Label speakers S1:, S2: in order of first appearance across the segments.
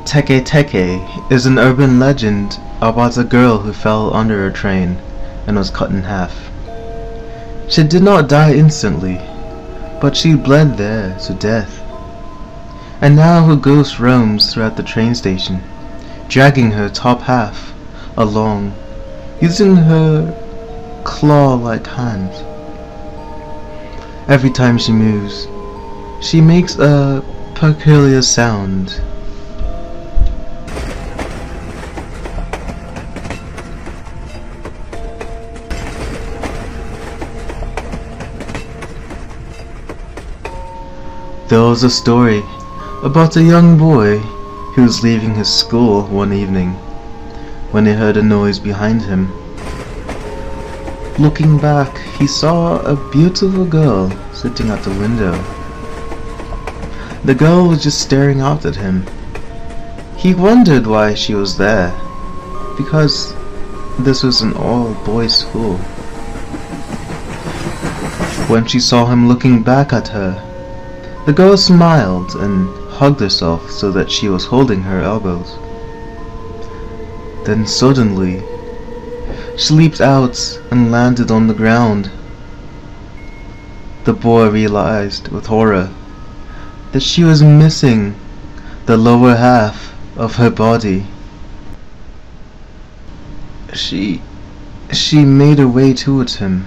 S1: Teke Teke is an urban legend about a girl who fell under a train and was cut in half. She did not die instantly, but she bled there to death. And now her ghost roams throughout the train station, dragging her top half along, using her claw-like hands. Every time she moves, she makes a peculiar sound. There was a story about a young boy who was leaving his school one evening when he heard a noise behind him. Looking back, he saw a beautiful girl sitting at the window. The girl was just staring out at him. He wondered why she was there, because this was an all-boys school. When she saw him looking back at her, the girl smiled and hugged herself so that she was holding her elbows. Then suddenly, she leaped out and landed on the ground. The boy realized with horror that she was missing the lower half of her body. She made her way towards him,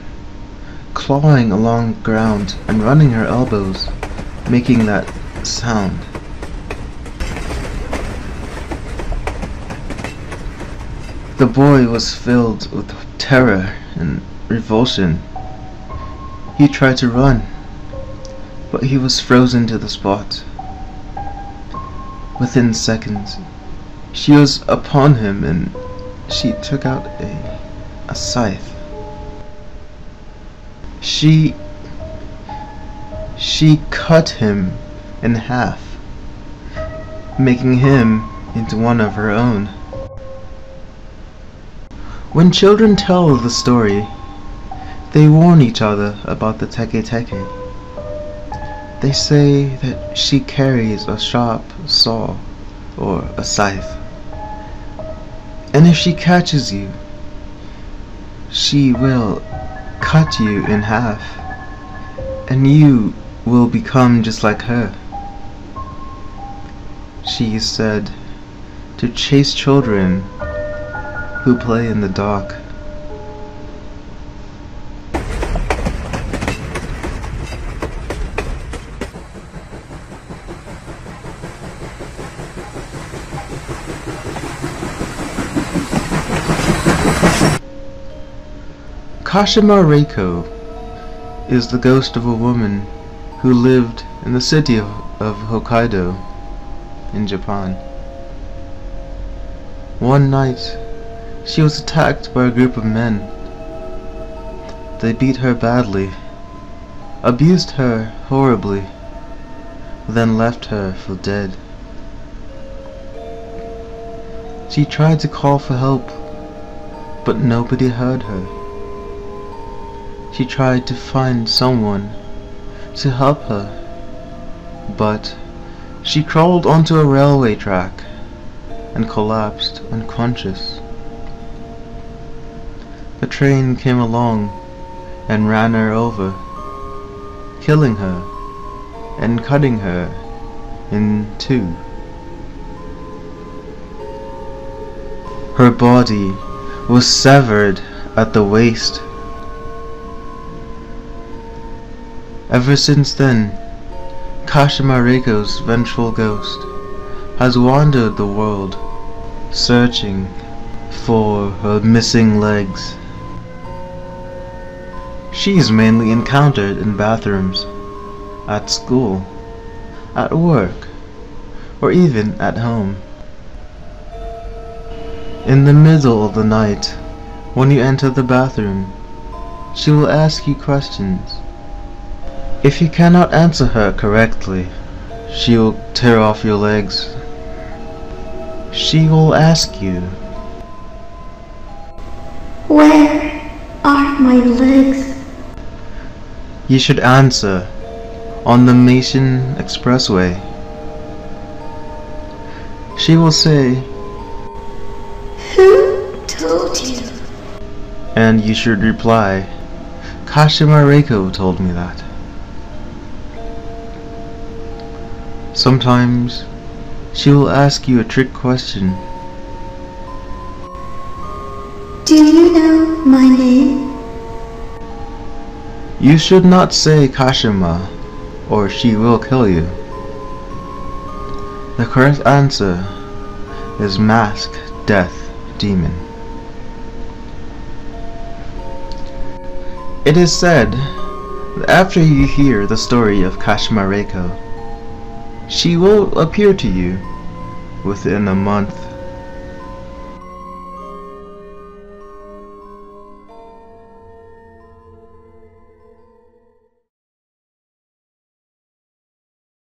S1: clawing along the ground and running her elbows, making that sound. The boy was filled with terror and revulsion. He tried to run, but he was frozen to the spot. Within seconds, she was upon him and she took out a scythe. She cut him in half, making him into one of her own. When children tell the story, they warn each other about the Teke Teke. They say that she carries a sharp saw or a scythe, and if she catches you, she will cut you in half, and you will become just like her. She is said to chase children who play in the dark. Kashima Reiko is the ghost of a woman who lived in the city of Hokkaido in Japan. One night, she was attacked by a group of men. They beat her badly, abused her horribly, then left her for dead. She tried to call for help, but nobody heard her. She tried to find someone to help her, but she crawled onto a railway track and collapsed unconscious. The train came along and ran her over, killing her and cutting her in two. Her body was severed at the waist. Ever since then, Kashima Reiko's vengeful ghost has wandered the world, searching for her missing legs. She is mainly encountered in bathrooms, at school, at work, or even at home. In the middle of the night, when you enter the bathroom, she will ask you questions. If you cannot answer her correctly, she will tear off your legs. She will ask you,
S2: Where are my legs?
S1: You should answer, on the Mission Expressway. She will say,
S2: Who told you?
S1: and you should reply, Kashima Reiko told me that. Sometimes she will ask you a trick question.
S2: Do you know my name?
S1: You should not say Kashima, or she will kill you. The correct answer is Mask Death Demon. It is said that after you hear the story of Kashima Reiko, she will appear to you within a month